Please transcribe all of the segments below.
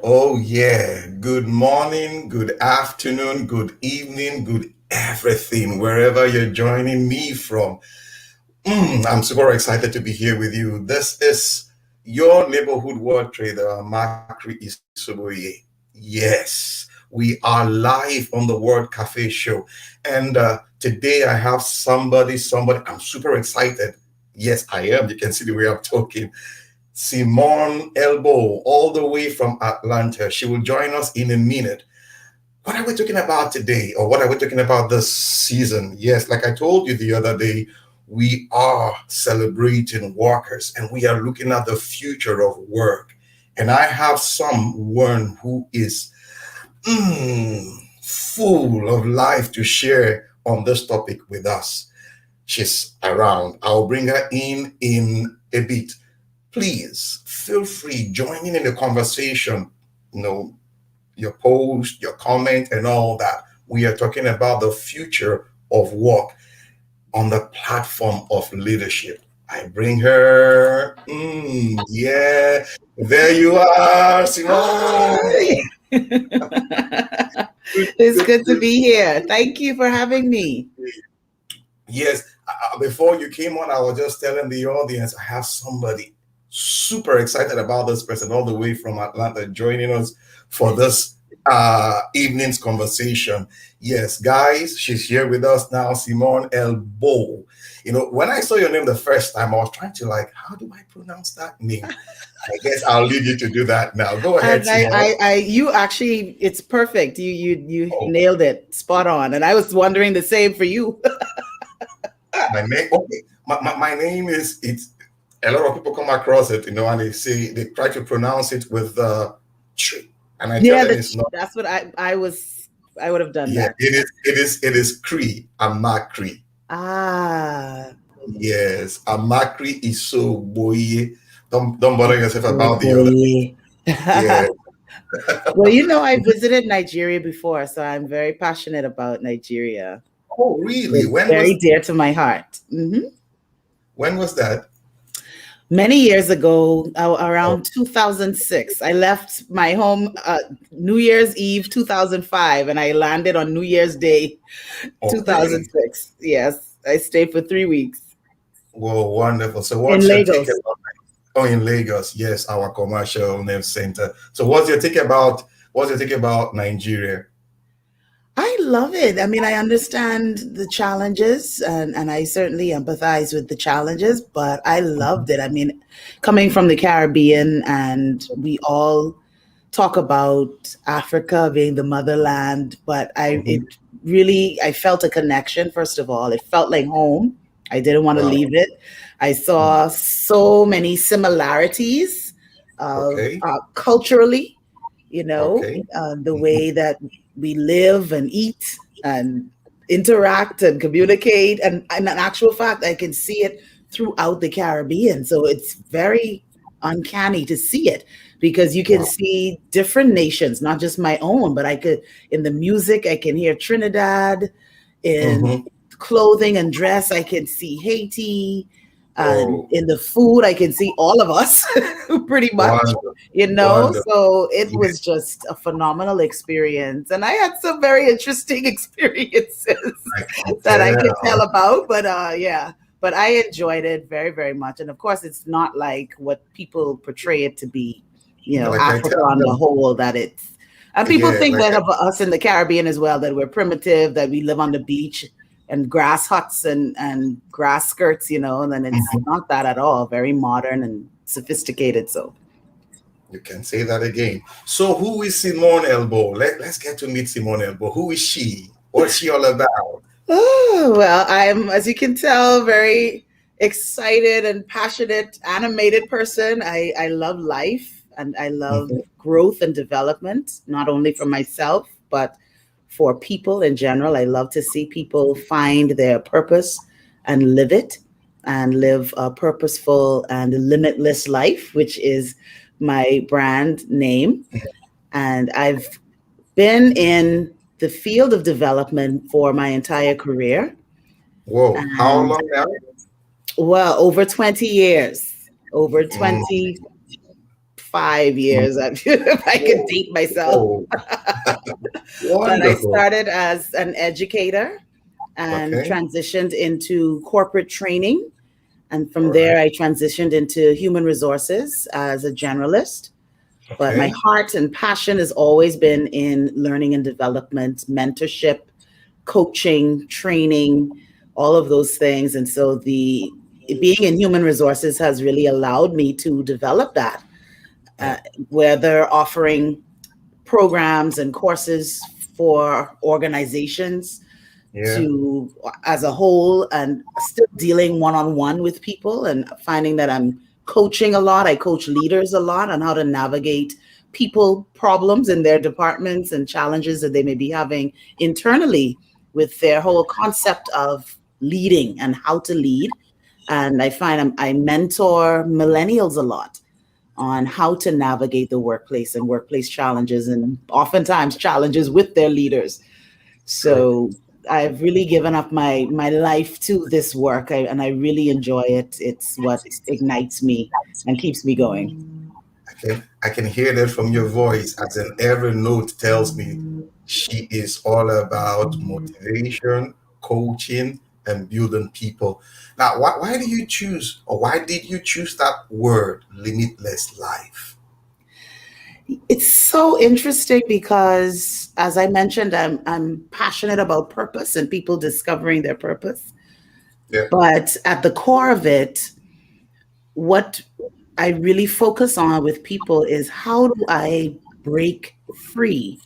Oh, yeah. Good morning, good afternoon, good evening, good everything, wherever you're joining me from. I'm super excited to be here with you. This is your neighborhood word trader, Makri Isoboye. Yes, we are live on the Word Cafe show. And today I have somebody, I'm super excited. Yes, I am. You can see the way I'm talking. Simone Elbow, all the way from Atlanta. She will join us in a minute. What are we talking about today, or what are we talking about this season? Yes, like I told you the other day, we are celebrating workers and we are looking at the future of work. And I have someone who is full of life to share on this topic with us. She's around. I'll bring her in a bit. Please feel free joining in the conversation. You know, your post, your comment, and all that. We are talking about the future of work on the platform of leadership. I bring her. Yeah, there you are, Simone. Hi. It's good to be here. Thank you for having me. Yes, before you came on, I was just telling the audience I have somebody super excited about this person all the way from Atlanta joining us for this evening's conversation. Yes, guys, she's here with us now, Simone Elbow. You know, when I saw your name the first time, I was trying to like, how do I pronounce that name? I guess I'll leave you to do that now. Go ahead, And Simone. you actually, it's perfect. You Oh, nailed it, spot on. And I was wondering the same for you. my name. Okay, my name is it's. A lot of people come across it, and they try to pronounce it with tree, and I tell Yeah, them it's not. that's what I would have done Yeah, that. it is Cree. I'm not Cree. Ah, Yes, Amakri is so boy. Don't bother yourself oh about the other. boy. Yeah. Well, I visited Nigeria before, so I'm very passionate about Nigeria. Oh, really? It's very dear to my heart. When was that? Many years ago, Oh, around 2006, I left my home New Year's Eve 2005, and I landed on New Year's Day okay. 2006. Yes, I stayed for 3 weeks Well, wonderful. So, in what's your take Lagos. about? Oh, in Lagos, yes, our commercial name center. So, what's your take about Nigeria? I love it. I mean, I understand the challenges and I certainly empathize with the challenges, but I loved it. I mean, coming from the Caribbean, and we all talk about Africa being the motherland, but Mhm. I felt a connection. First of all, it felt like home. I didn't want to Wow. leave it. I Mm. saw so many similarities Okay. culturally, Okay. the Mhm. way that we live and eat and interact and communicate. And in actual fact, I can see it throughout the Caribbean. So it's very uncanny to see it because you can Wow. see different nations, not just my own, but in the music, I can hear Trinidad, in Hmm. clothing and dress, I can see Haiti, and Oh, in the food, I can see all of us pretty much, wonderful. Wonderful. So it Yeah, was just a phenomenal experience. And I had some very interesting experiences I can that I could tell tell. about, but yeah. But I enjoyed it very, very much. And of course, it's not like what people portray it to be, Yeah, like I Africa tell on the them. whole, that it's, and people Yeah, think like that of us in the Caribbean as well, that we're primitive, that we live on the beach and grass huts and grass skirts, and then it's mhm. not that at all. Very modern and sophisticated. So, You can say that again. So, who is Simone Elbow? Let's get to meet Simone Elbow. Who is she? What's she all about? oh, well, I'm, as you can tell, very excited and passionate, animated person. I love life and I love Mhm. growth and development, not only for myself, but for people in general. I love to see people find their purpose and live it and live a purposeful and limitless life, which is my brand name. And I've been in the field of development for my entire career. Whoa, how And long now? well, over 20 years, over Mm, 25 5 years, if I could Whoa, date myself. whoa, But I wonderful. started as an educator and Okay, transitioned into corporate training. And all from right. there, I transitioned into human resources as a generalist. But my Okay, heart and passion has always been in learning and development, mentorship, coaching, training, all of those things. And so the being in human resources has really allowed me to develop that, yeah, uh, where they're offering programs and courses for organizations yeah, to as a whole, and still dealing one-on-one with people and finding that I'm coaching a lot. I coach leaders a lot on how to navigate people problems in their departments and challenges that they may be having internally with their whole concept of leading and how to lead. And I find I mentor millennials a lot on how to navigate the workplace and workplace challenges, and oftentimes challenges with their leaders. great. So I've really given up my life to this work, and I really enjoy it. It's what ignites me and keeps me going. I can hear that from your voice, as in every note tells me she is all about motivation, coaching, and building people. Now, why do you choose, or why did you choose that word, limitless life? It's so interesting because, as I mentioned, I'm passionate about purpose and people discovering their purpose. Yeah. But at the core of it, what I really focus on with people is how do I break free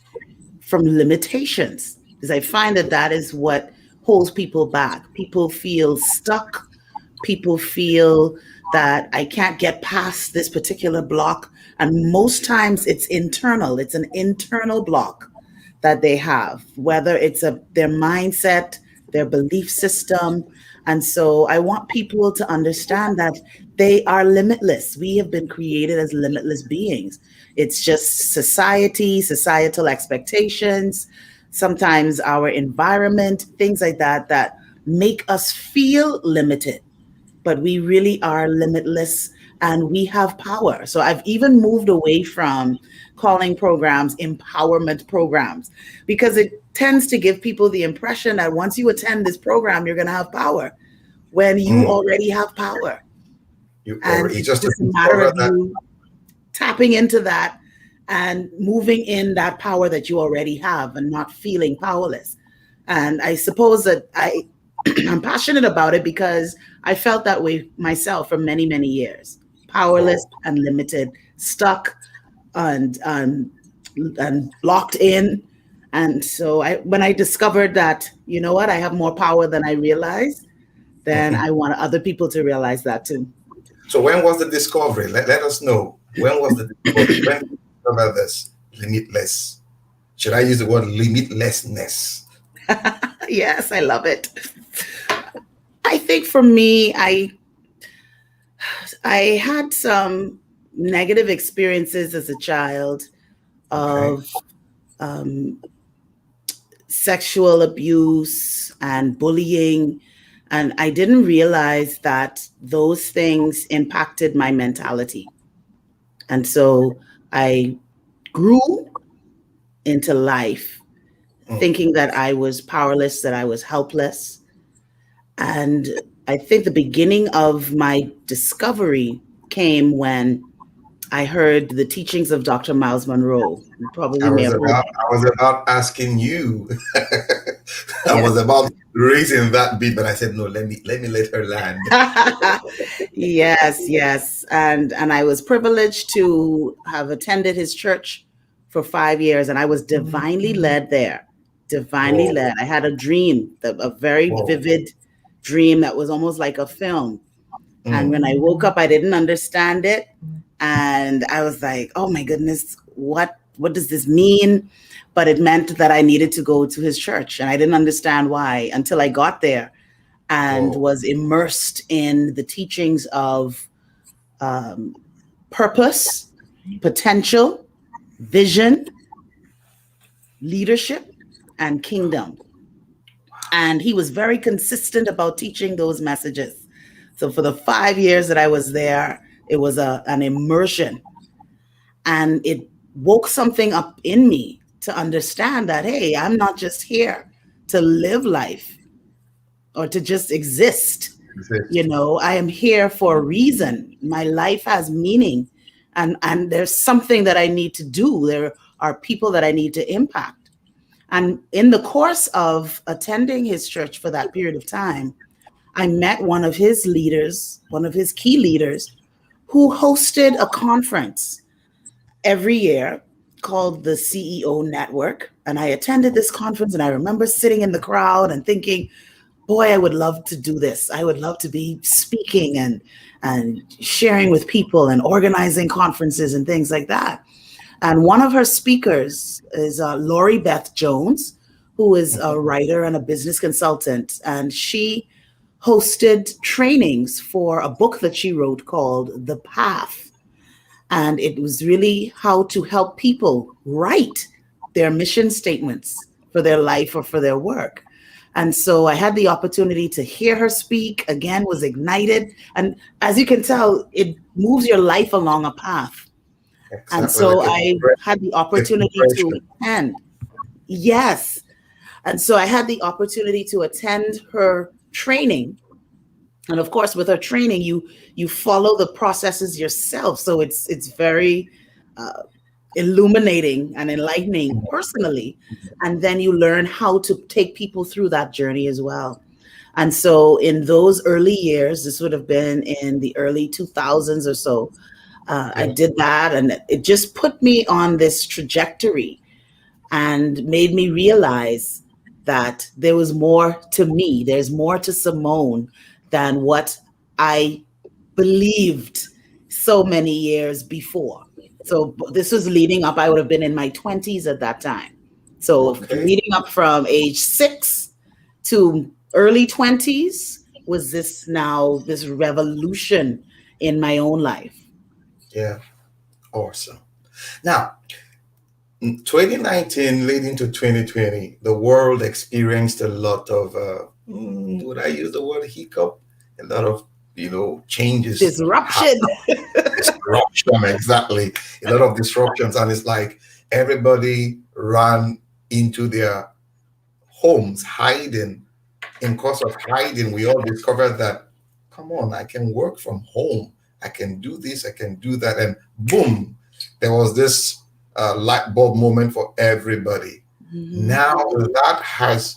from limitations? Because I find that that is what holds people back. People feel stuck. People feel that I can't get past this particular block. And most times it's internal, it's an internal block that they have, whether it's their mindset, their belief system. And so I want people to understand that they are limitless. We have been created as limitless beings. It's just society, societal expectations, sometimes our environment, things like that, that make us feel limited, but we really are limitless and we have power. So I've even moved away from calling programs empowerment programs, because it tends to give people the impression that once you attend this program, you're going to have power when you Mm, already have power. And it's it's just to just a matter discover of that. you tapping into that and moving in that power that you already have and not feeling powerless. And I suppose that I'm passionate about it because I felt that way myself for many, many years. Powerless Oh, and limited, stuck and locked in. And so when I discovered that, you know what, I have more power than I realized, then mhm. I want other people to realize that too. So when was the discovery? Let us know. When was the discovery? When did you discover this limitless? Should I use the word limitlessness? Yes, I love it. I think for me, I had some negative experiences as a child Okay. of um, sexual abuse and bullying. And I didn't realize that those things impacted my mentality. And so I grew into life Mm. thinking that I was powerless, that I was helpless. And I think the beginning of my discovery came when I heard the teachings of Dr. Miles Monroe. You probably may have heard. I was about asking you. I Yeah. was about raising that bit, but I said no. Let me let her land. Yes, yes. And I was privileged to have attended his church for 5 years, and I was divinely led there. Divinely Whoa, led. I had a dream, a very whoa. vivid dream that was almost like a film. And when I Mm. woke up, I didn't understand it. And I was like, oh my goodness, what does this mean? But it meant that I needed to go to his church. And I didn't understand why until I got there and Whoa. was immersed in the teachings of um, purpose, potential, vision, leadership, and kingdom. And he was very consistent about teaching those messages. So for the 5 years that I was there, it was an immersion. And it woke something up in me to understand that, hey, I'm not just here to live life or to just exist. Exist. I am here for a reason. My life has meaning, and there's something that I need to do. There are people that I need to impact. And in the course of attending his church for that period of time, I met one of his leaders, one of his key leaders, who hosted a conference every year called the CEO Network. And I attended this conference, and I remember sitting in the crowd and thinking, boy, I would love to do this. I would love to be speaking and sharing with people and organizing conferences and things like that. And one of her speakers is Lori Beth Jones, who is a writer and a business consultant. And she hosted trainings for a book that she wrote called The Path. And it was really how to help people write their mission statements for their life or for their work. And so I had the opportunity to hear her speak, again, was ignited. And as you can tell, it moves your life along a path. And Exactly. so Like I had the a opportunity to compression. attend. Yes. And so I had the opportunity to attend her training. And of course, with her training, you follow the processes yourself. So it's very uh, illuminating and enlightening personally. And then you learn how to take people through that journey as well. And so in those early years, this would have been in the early 2000s or so, I Yeah. did that, and it just put me on this trajectory and made me realize that there was more to me. There's more to Simone than what I believed so many years before. So this was leading up, I would have been in my 20s at that time. So Okay. leading up from age 6 to early 20s was this revolution in my own life. Yeah. Awesome. Now, 2019 leading to 2020, the world experienced a lot of, would I use the word hiccup? A lot of, changes, Disruption. disruption, exactly. A lot of disruptions. And it's like everybody ran into their homes hiding. In course of hiding, we all discovered that, come on, I can work from home. I can do this, I can do that. And boom, there was this light bulb moment for everybody. Mhm. Now that has,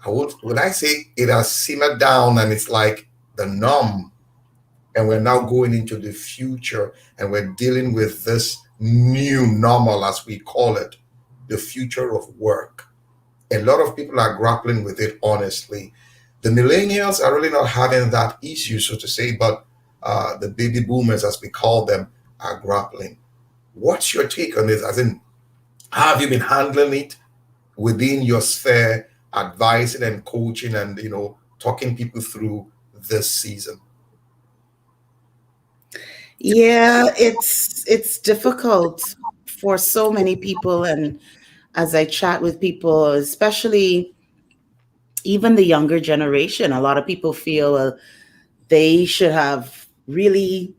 would I say it has simmered down and it's like the norm. And we're now going into the future and we're dealing with this new normal, as we call it, the future of work. A lot of people are grappling with it, honestly. The millennials are really not having that issue, so to say, but the baby boomers, as we call them, are grappling. What's your take on this? As in, how have you been handling it within your sphere, advising and coaching and, talking people through this season? Yeah, it's difficult for so many people, and as I chat with people, especially even the younger generation, a lot of people feel they should have really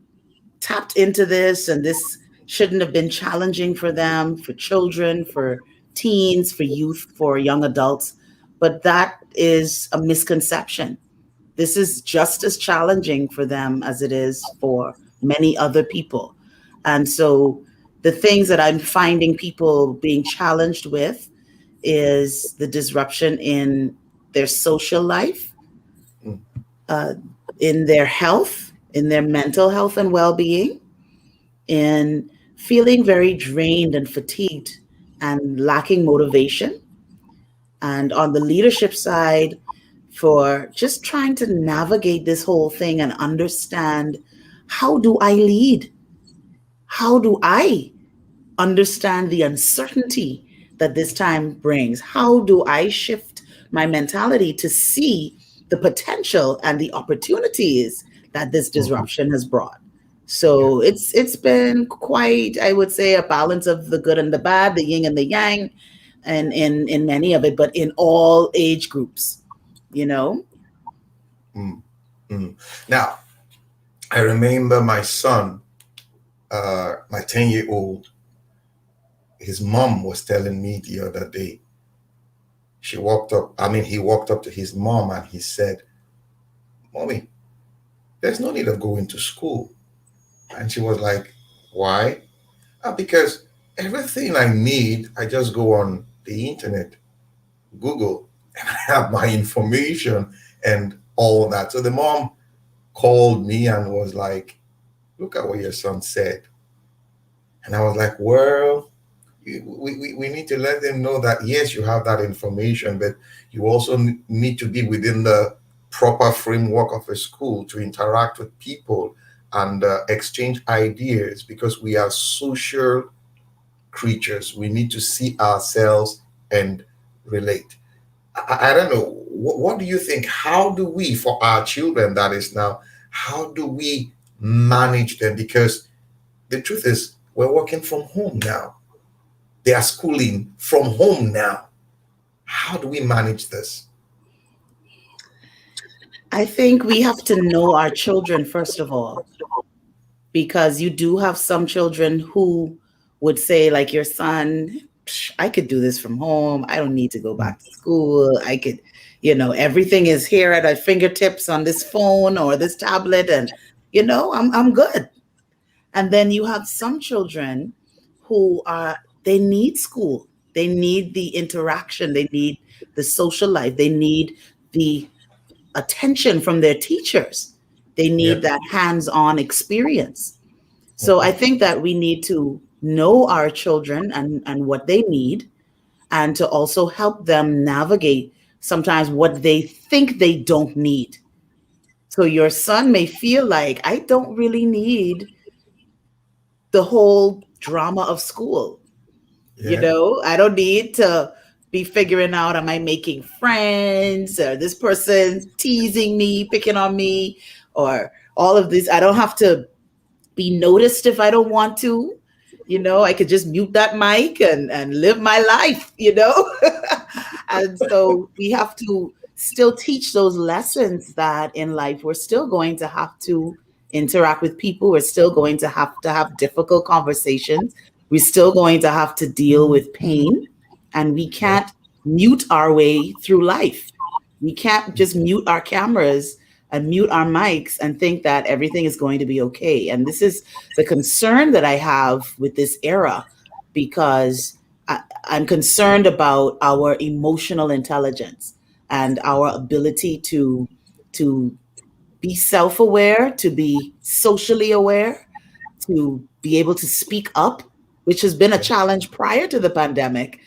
tapped into this, and this shouldn't have been challenging for them, for children, for teens, for youth, for young adults. But that is a misconception. This is just as challenging for them as it is for many other people. And so the things that I'm finding people being challenged with is the disruption in their social life, Mm. uh, in their health, in their mental health and well being, in feeling very drained and fatigued and lacking motivation. And on the leadership side, for just trying to navigate this whole thing and understand, how do I lead? How do I understand the uncertainty that this time brings? How do I shift my mentality to see the potential and the opportunities that this Mhm. disruption has brought? Yeah. So it's been quite, I would say, a balance of the good and the bad, the yin and the yang, and in many of it, but in all age groups, you know? Mm. Mm. Now, I remember my son, my 10-year-old. his mom was telling me the other day. He walked up to his mom and he said, "Mommy, there's no need of going to school." And she was like, "Why?" Because everything I need, I just go on the internet, Google, and I have my information and all that. So the mom called me and was like, "Look at what your son said." And I was like, "Well, we need to let them know that yes, you have that information, but you also need to be within the proper framework of a school to interact with people and exchange ideas because we are social creatures. We need to see ourselves and relate." I don't know. What do you think? How do we, for our children, that is now, how do we manage them? Because the truth is, we're working from home now. They are schooling from home now. How do we manage this? I think we have to know our children, first of all, because you do have some children who would say, like your son, I could do this from home. I don't need to go back to school. I could, everything is here at our fingertips on this phone or this tablet, and I'm good. And then you have some children who they need school. They need the interaction. They need the social life. They need the attention from their teachers. They Yeah. need that hands-on experience. So I think that we need to know our children and what they need, and to also help them navigate sometimes what they think they don't need. So your son may feel like, I don't really need the whole drama of school. Yeah. I don't need to be figuring out, am I making friends, or this person teasing me, picking on me, or all of this. I don't have to be noticed if I don't want to. I could just mute that mic and live my life. And so we have to still teach those lessons that in life we're still going to have to interact with people. We're still going to have difficult conversations. We're still going to have to deal with pain, and we Yeah. can't mute our way through life. We can't just mute our cameras and mute our mics and think that everything is going to be okay. And this is the concern that I have with this era, because I'm concerned about our emotional intelligence and our ability to be self-aware, to be socially aware, to be able to speak up, which has been a challenge prior to the pandemic.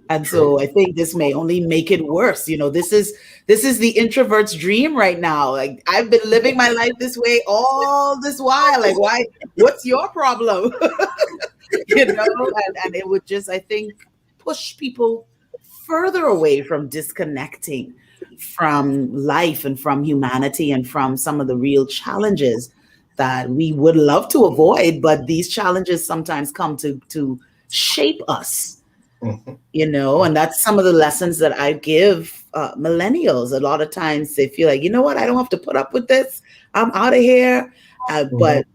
And True. so I think this may only make it worse. This is the introvert's dream right now. Like, I've been living my life this way all this while. Like, why? What's your problem? And it would just, I think, push people further away from disconnecting from life and from humanity and from some of the real challenges that we would love to avoid. But these challenges sometimes come to shape us, Mhm. and that's some of the lessons that I give millennials. A lot of times they feel like, you know what, I don't have to put up with this. I'm out of here. Mhm. But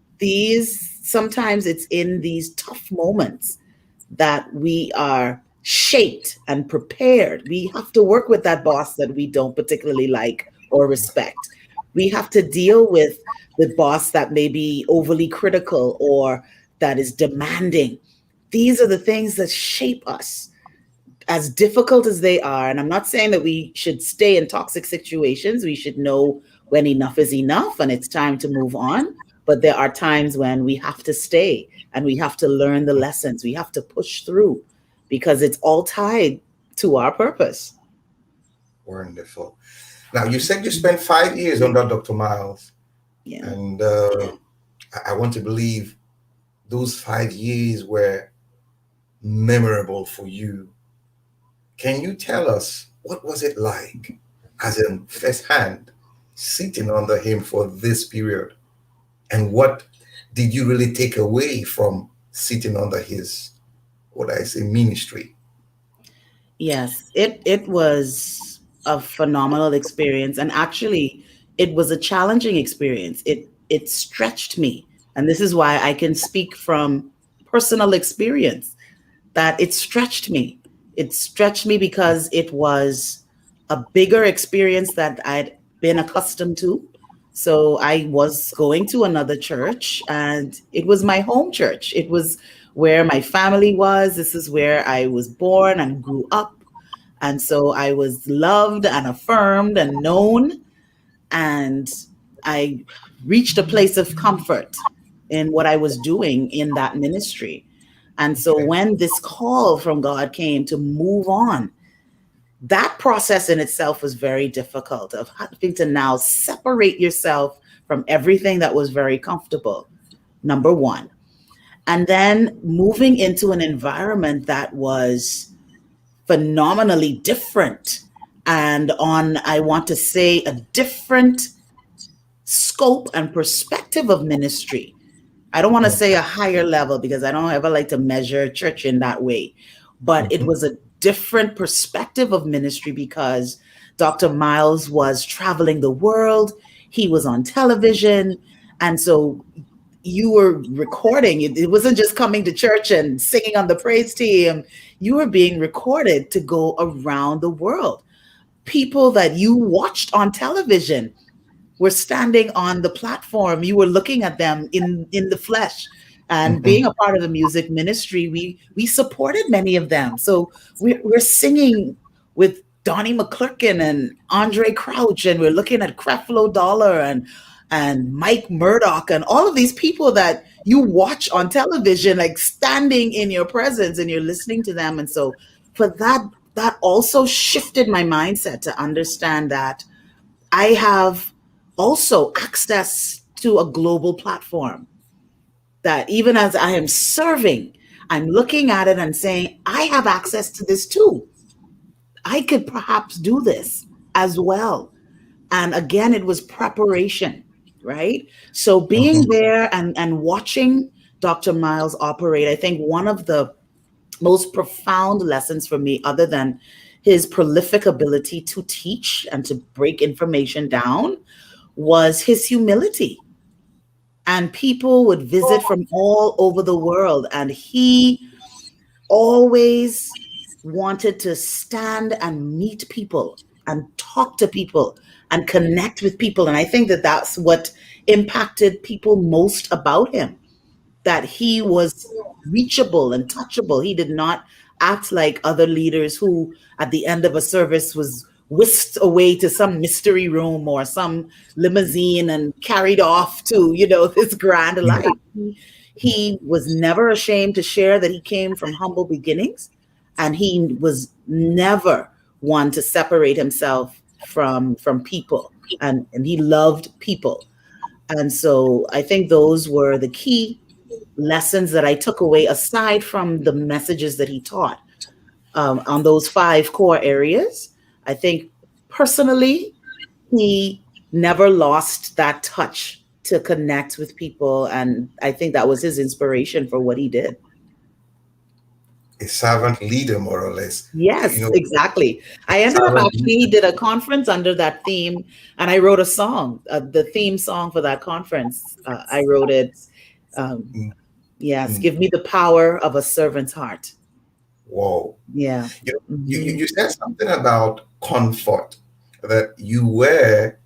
sometimes it's in these tough moments that we are shaped and prepared. We have to work with that boss that we don't particularly like or respect. We have to deal with the boss that may be overly critical or that is demanding. These are the things that shape us, as difficult as they are. And I'm not saying that we should stay in toxic situations. We should know when enough is enough and it's time to move on. But there are times when we have to stay and we have to learn the lessons. We have to push through, because it's all tied to our purpose. Wonderful. Now, you said you spent 5 years under Dr. Miles, Yeah. and I want to believe those 5 years were memorable for you. Can you tell us what was it like, as in firsthand, sitting under him for this period, and what did you really take away from sitting under his, what I say, ministry? Yes, it was a phenomenal experience, and actually it was a challenging experience. It stretched me, and this is why I can speak from personal experience. that it stretched me. It stretched me because it was a bigger experience that I'd been accustomed to. So I was going to another church, and it was my home church. It was where my family was. This is where I was born and grew up. And so I was loved and affirmed and known. And I reached a place of comfort in what I was doing in that ministry. And so Okay. when this call from God came to move on, that process in itself was very difficult, of having to now separate yourself from everything that was very comfortable, number one. And then moving into an environment that was phenomenally different and on, I want to say, a different scope and perspective of ministry. I don't want to say Okay. a higher level because I don't ever like to measure church in that way, but it Mhm. was a different perspective of ministry because Dr. Miles was traveling the world, he was on television, and so you were recording. It wasn't just coming to church and singing on the praise team. You were being recorded to go around the world. People that you watched on television were standing on the platform. You were looking at them in the flesh. And being Mhm. a part of the music ministry, we supported many of them. So we're singing with Donnie McClurkin and Andre Crouch, and we're looking at Creflo Dollar and Mike Murdoch and all of these people that you watch on television, like standing in your presence, and you're listening to them. And so for that, that also shifted my mindset to understand that I have also access to a global platform, that even as I am serving, I'm looking at it and saying, I have access to this too. I could perhaps do this as well. And again, it was preparation, right? So being Mhm. there and watching Dr. Miles operate, I think one of the most profound lessons for me, other than his prolific ability to teach and to break information down, was his humility. And people would visit from all over the world, and he always wanted to stand and meet people and talk to people and connect with people. And I think that that's what impacted people most about him, that he was reachable and touchable. He did not act like other leaders who, at the end of a service, was whisked away to some mystery room or some limousine and carried off to, this grand life. He was never ashamed to share that he came from humble beginnings, and he was never one to separate himself from people, and he loved people. And so I think those were the key lessons that I took away, aside from the messages that he taught, on those five core areas. I think personally, he never lost that touch to connect with people. And I think that was his inspiration for what he did. A servant leader, more or less. You Yes, know, exactly. I ended up servant actually, he leader. did a conference under that theme, and I wrote a song, the theme song for that conference. I wrote it. Um, Mm, yes, mm. give me the power of a servant's heart. Whoa. Yeah. You know, Mhm. you said something about comfort, that you were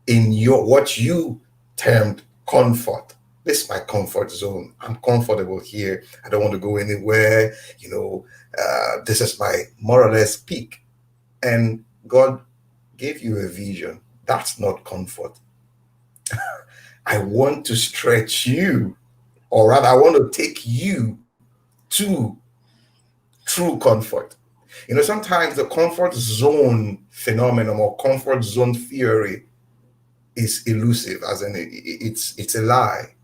in your what you termed comfort. This is my comfort zone. I'm comfortable here. I don't want to go anywhere. This is my more or less peak. And God gave you a vision. That's not comfort. I want to stretch you, or rather, I want to take you to true comfort. Sometimes the comfort zone phenomenon or comfort zone theory is elusive, as in it's a lie.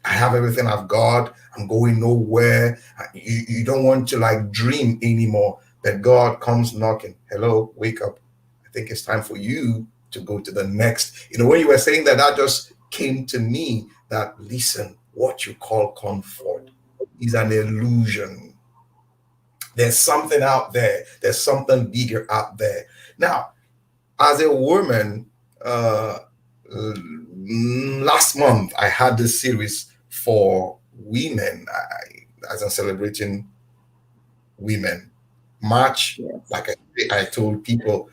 I have everything I've got. I'm going nowhere. You don't want to like dream anymore. That God comes knocking. Hello, wake up. I think it's time for you to go to the next. When you were saying that, that just came to me that listen, what you call comfort is an illusion. There's something out there. There's something bigger out there. Now, as a woman, uh, last month I had this series for women. as in celebrating women. March, Yes. like I told people,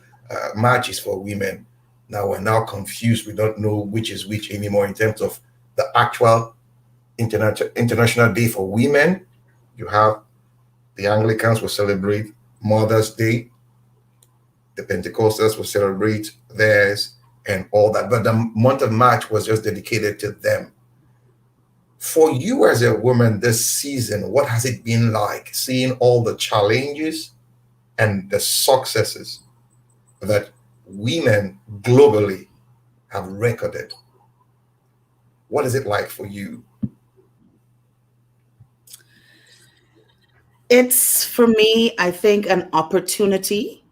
March is for women. Now we're now confused. We don't know which is which anymore in terms of the actual International Day for Women. You have the Anglicans will celebrate Mother's Day, the Pentecostals will celebrate theirs, and all that. But the month of March was just dedicated to them. For you as a woman this season, what has it been like seeing all the challenges and the successes that women globally have recorded? What is it like for you? It's, for me, I think, an opportunity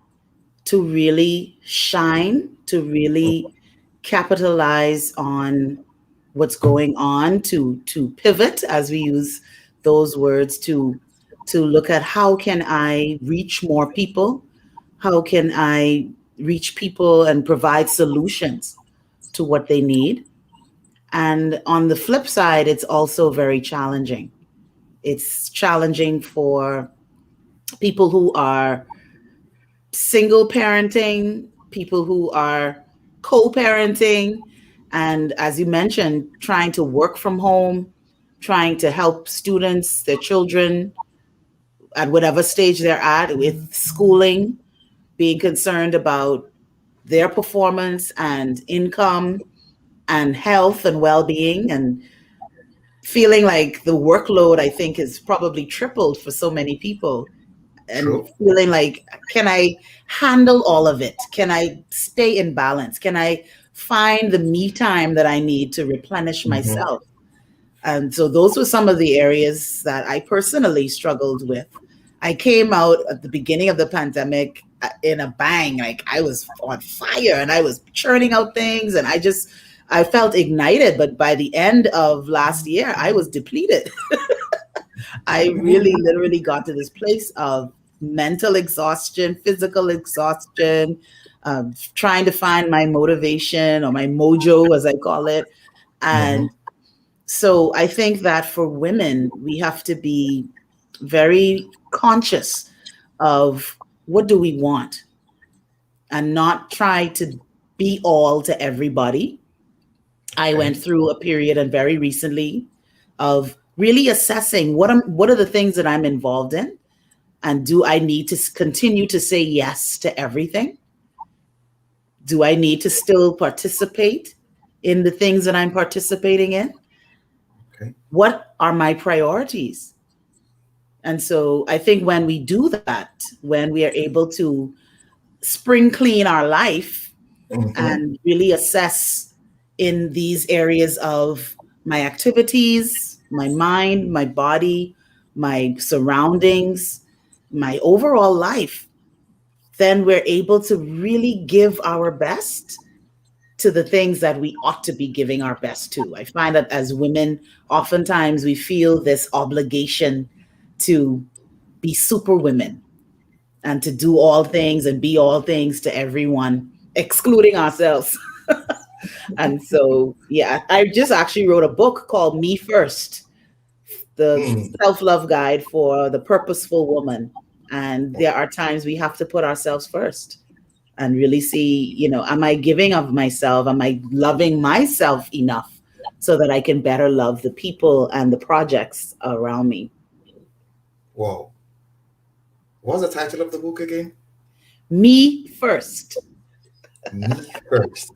to really shine, to really capitalize on what's going on, to pivot, as we use those words, to look at how can I reach more people, how can I reach people and provide solutions to what they need. And on the flip side, it's also very challenging. It's challenging for people who are single parenting, people who are co-parenting, and as you mentioned, trying to work from home, trying to help students, their children at whatever stage they're at with schooling, being concerned about their performance and income and health and well-being, and feeling like the workload, I think, is probably tripled for so many people, and True. feeling like, can I handle all of it? Can I stay in balance? Can I find the me time that I need to replenish Mm-hmm. myself? And so those were some of the areas that I personally struggled with. I came out at the beginning of the pandemic in a bang. Like, I was on fire and I was churning out things, and I felt ignited. But by the end of last year, I was depleted. I really literally got to this place of mental exhaustion, physical exhaustion, trying to find my motivation, or my mojo, as I call it. Mm-hmm. And so I think that for women, we have to be very conscious of what do we want, and not try to be all to everybody. I Okay. went through a period, and very recently, of really assessing what are the things that I'm involved in, and do I need to continue to say yes to everything? Do I need to still participate in the things that I'm participating in? Okay. What are my priorities? And so I think when we do that, when we are able to spring clean our life Mm-hmm. and really assess in these areas of my activities, my mind, my body, my surroundings, my overall life, then we're able to really give our best to the things that we ought to be giving our best to. I find that as women, oftentimes we feel this obligation to be super women and to do all things and be all things to everyone, excluding ourselves. And so, yeah, I just actually wrote a book called Me First, the Mm. self love guide for the purposeful woman. And there are times we have to put ourselves first and really see, am I giving of myself? Am I loving myself enough so that I can better love the people and the projects around me? Wow. What's the title of the book again? Me first. Me First.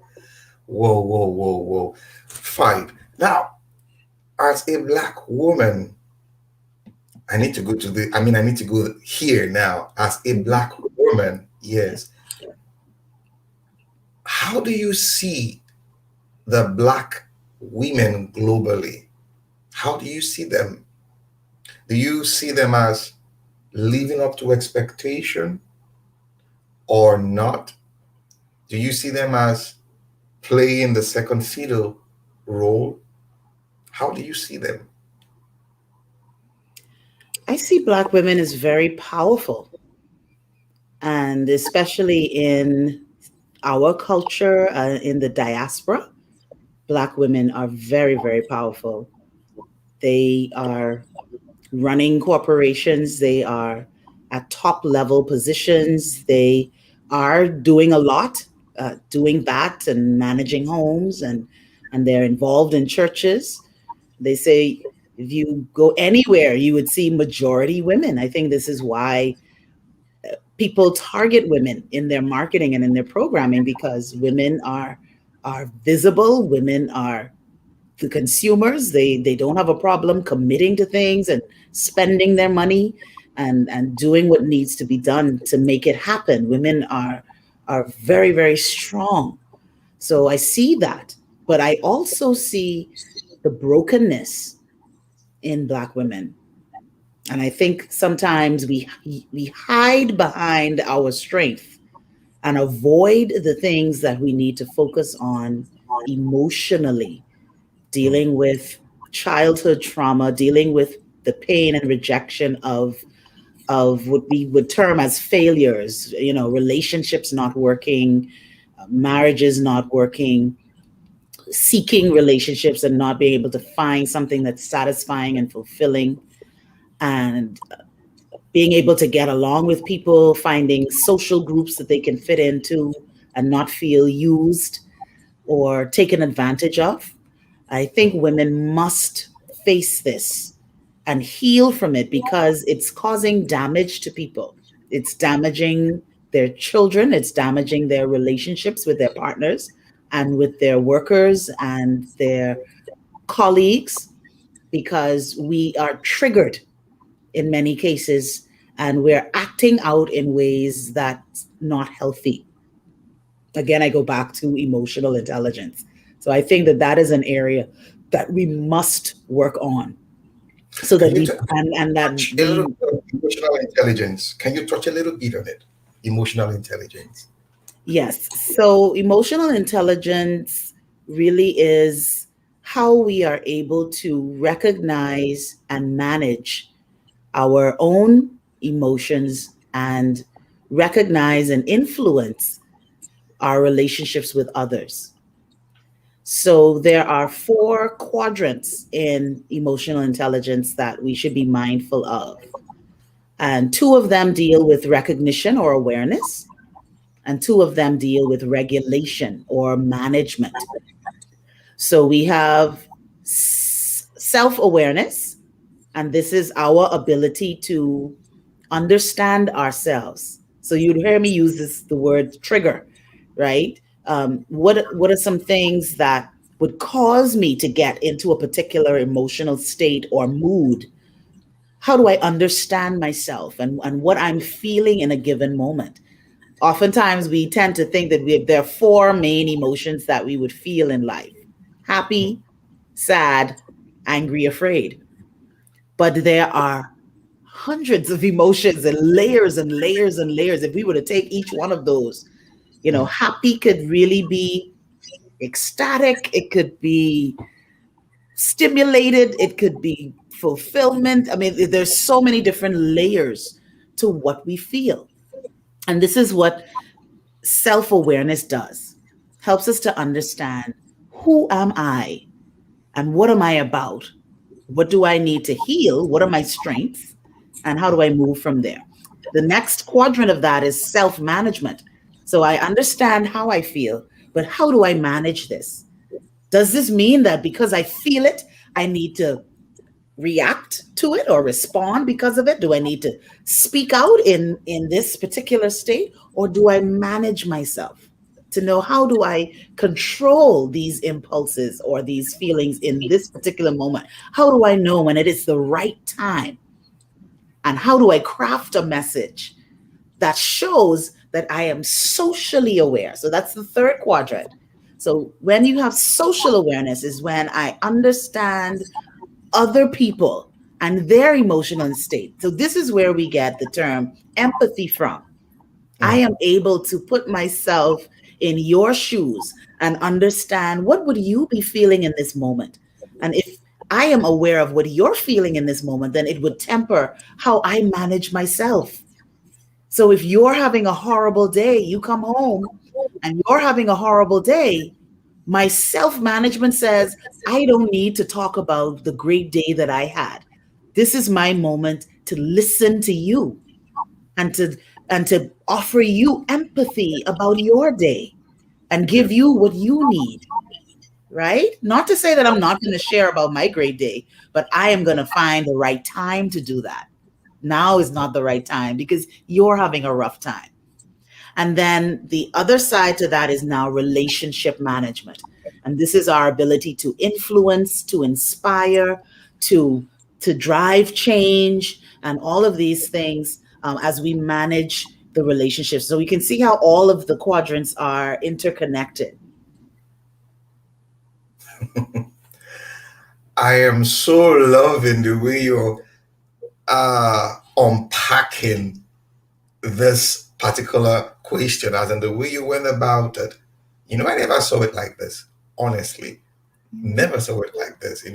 Whoa, whoa, whoa, whoa. Fine. Now, as a Black woman, I need to go to I need to go here now. As a Mhm. Black woman, yes. How do you see the Black women globally? How do you see them? Do you see them as living up to expectation or not? Do you see them as playing the second fiddle role? How do you see them? I see Black women as very powerful, and especially in our culture, in the diaspora, Black women are very, very powerful. They are running corporations. They are at top level positions. They are doing a lot, doing that and managing homes, and they're involved in churches. They say if you go anywhere, you would see majority women. I think this is why people target women in their marketing and in their programming, because women are visible. Women are the consumers. They don't have a problem committing to things and spending their money and doing what needs to be done to make it happen. Women are very, very strong. So I see that, but I also see the brokenness in Black women. And I think sometimes we hide behind our strength and avoid the things that we need to focus on emotionally, dealing with childhood trauma, dealing with the pain and rejection of what we would term as failures, relationships not working, marriages not working, seeking relationships and not being able to find something that's satisfying and fulfilling, and being able to get along with people, finding social groups that they can fit into and not feel used or taken advantage of. I think women must face this and heal from it, because it's causing damage to people. It's damaging their children, it's damaging their relationships with their partners and with their workers and their colleagues, because we are triggered in many cases and we're acting out in ways that's not healthy. Again, I go back to emotional intelligence. So I think that that is an area that we must work on, so Can that you we and that touch a little we bit on emotional intelligence? Can you touch a little bit on it? Emotional intelligence. yes. So emotional intelligence really is how we are able to recognize and manage our own emotions and recognize and influence our relationships with others. So there are four quadrants in emotional intelligence that we should be mindful of. And two of them deal with recognition or awareness, and two of them deal with regulation or management. So we have self awareness, and this is our ability to understand ourselves. So you'd hear me use the word trigger, right? What are some things that would cause me to get into a particular emotional state or mood? How do I understand myself and what I'm feeling in a given moment? Oftentimes, we tend to think that there are four main emotions that we would feel in life: happy, sad, angry, afraid. But there are hundreds of emotions and layers and layers and layers. If we were to take each one of those, happy could really be ecstatic, it could be stimulated, it could be fulfillment. I mean, there's so many different layers to what we feel. And this is what self awareness does, helps us to understand, who am I and what am I about? What do I need to heal? What are my strengths? And how do I move from there? The next quadrant of that is self management. So I understand how I feel, but how do I manage this? Does this mean that because I feel it, I need to react to it or respond because of it? Do I need to speak out in this particular state, or do I manage myself to know, how do I control these impulses or these feelings in this particular moment? How do I know when it is the right time? And how do I craft a message that shows that I am socially aware? So that's the third quadrant. So when you have social awareness is when I understand other people and their emotional state. So this is where we get the term empathy from. I am able to put myself in your shoes and understand, what would you be feeling in this moment? And if I am aware of what you're feeling in this moment, then it would temper how I manage myself. So if you're having a horrible day, you come home and you're having a horrible day, my self management says, I don't need to talk about the great day that I had. This is my moment to listen to you and to offer you empathy about your day and Yeah. give you what you need, right? Not to say that I'm not going to share about my great day, but I am going to find the right time to do that. Now is not the right time because you're having a rough time. And then the other side to that is now relationship management. And this is our ability to influence, to inspire, to drive change, and all of these things as we manage the relationships. So we can see how all of the quadrants are interconnected. I am so loving the way you're unpacking this particular question, as in the way you went about it. I never saw it like this, honestly. Never saw it like this,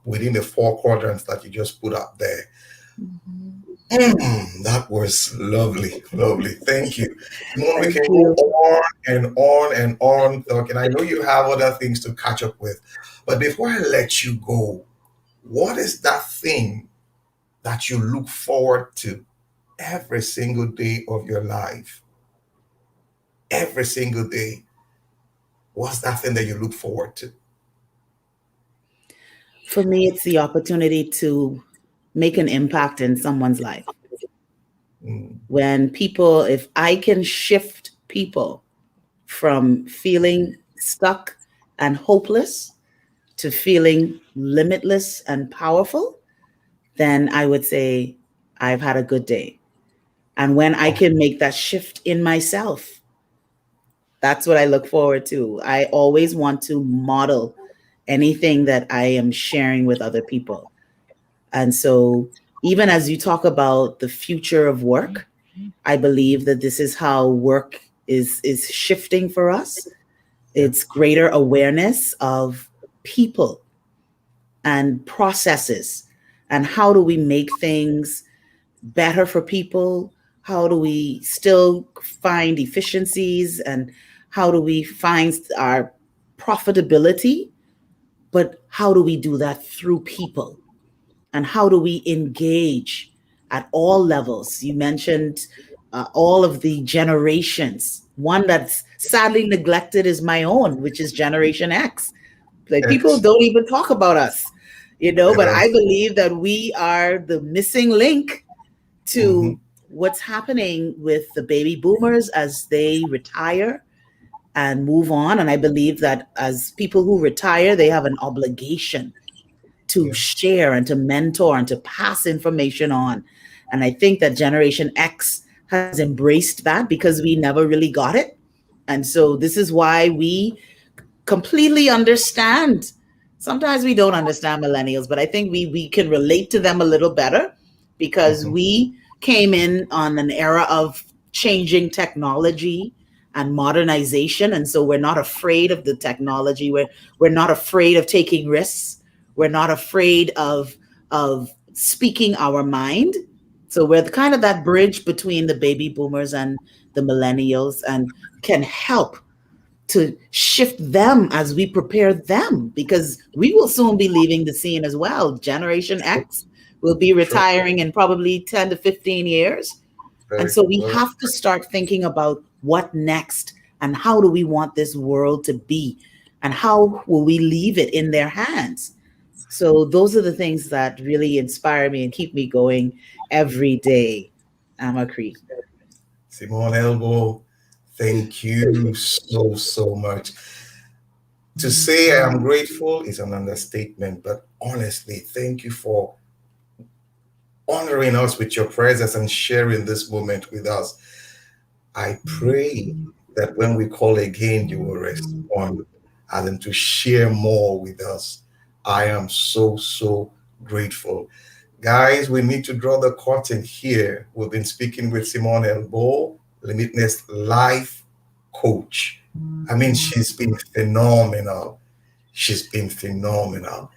within the four quadrants that you just put up there. Mhm. That was lovely, lovely. Thank you. Simone, we Thank can go you. on and on and on talking. I know you have other things to catch up with, but before I let you go, what is that thing that you look forward to every single day of your life? Every single day. What's that thing that you look forward to? For me, it's the opportunity to make an impact in someone's life. Mm, When people, if I can shift people from feeling stuck and hopeless to feeling limitless and powerful, then I would say I've had a good day. And when I oh, can make that shift in myself, that's what I look forward to. I always want to model anything that I am sharing with other people. And so, even as you talk about the future of work, I believe that this is how work is shifting for us. yeah, It's greater awareness of people and processes, and how do we make things better for people? How do we still find efficiencies, and how do we find our profitability? But how do we do that through people? And how do we engage at all levels? You mentioned all of the generations. One that's sadly neglected is my own, which is Generation X. Like, people X. don't even talk about us, They but I don't. believe that we are the missing link Mm-hmm. to what's happening with the baby boomers as they retire and move on. And I believe that as people who retire, they have an obligation to Yeah, share and to mentor and to pass information on. And I think that Generation X has embraced that because we never really got it. And so this is why we completely understand. Sometimes we don't understand millennials, but I think we can relate to them a little better because mm-hmm. we came in on an era of changing technology and modernization, and so we're not afraid of the technology. We're not afraid of taking risks. We're not afraid of speaking our mind. So we're kind of that bridge between the baby boomers and the millennials, and can help to shift them as we prepare them, because we will soon be leaving the scene as well. Generation True, X will be true. retiring in probably 10 to 15 years. And Very so true. we Very have to start thinking about what next, and how do we want this world to be, and how will we leave it in their hands. So those are the things that really inspire me and keep me going every day. Amakri. Simone Elbow, thank you so, so much. To say I am grateful is an understatement, but honestly, thank you for honoring us with your presence and sharing this moment with us. I pray that when we call again, you will respond and then to share more with us. I am so, so grateful. Guys, we need to draw the curtain here. We've been speaking with Simone Elbow, Limitless life coach. I mean, she's been phenomenal. She's been phenomenal.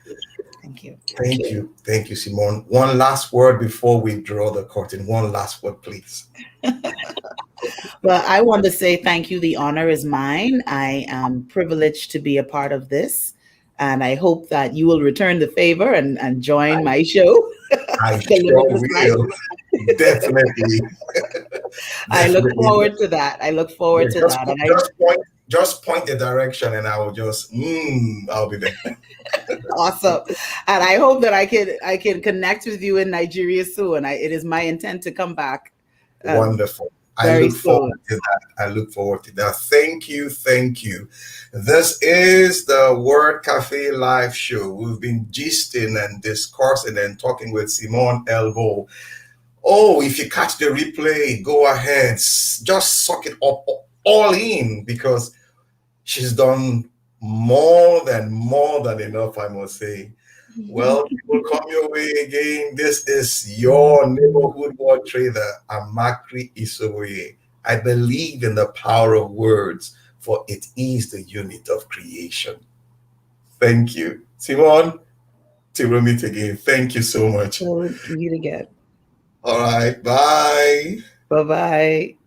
Thank you. Thank you. Thank you, Simone. One last word before we draw the curtain. One last word, please. Well, I want to say thank you. The honor is mine. I am privileged to be a part of this. And I hope that you will return the favor and join my show, I The sure Limitless Life. will. Definitely. I look Definitely. forward to that. I look Yeah, forward to that. And I just point the direction, and I will just I'll be there. awesome. And I hope that I can connect with you in Nigeria soon. It is my intent to come back Wonderful. I very look forward soon. to that. I look forward to that. Thank you. Thank you. This is the Word Cafe live show. We've been gisting and discussing and talking with Simone Elbow. Oh, if you catch the replay, go ahead. Just suck it up all in, because she's done more than enough, I must say. Well, people, come your way again. This is your neighborhood word trader, Amakri Isowe. I believe in the power of words, for it is the unit of creation. Thank you. Simone, till we meet again. Thank you so much. We'll meet again. All right. Bye. Bye bye.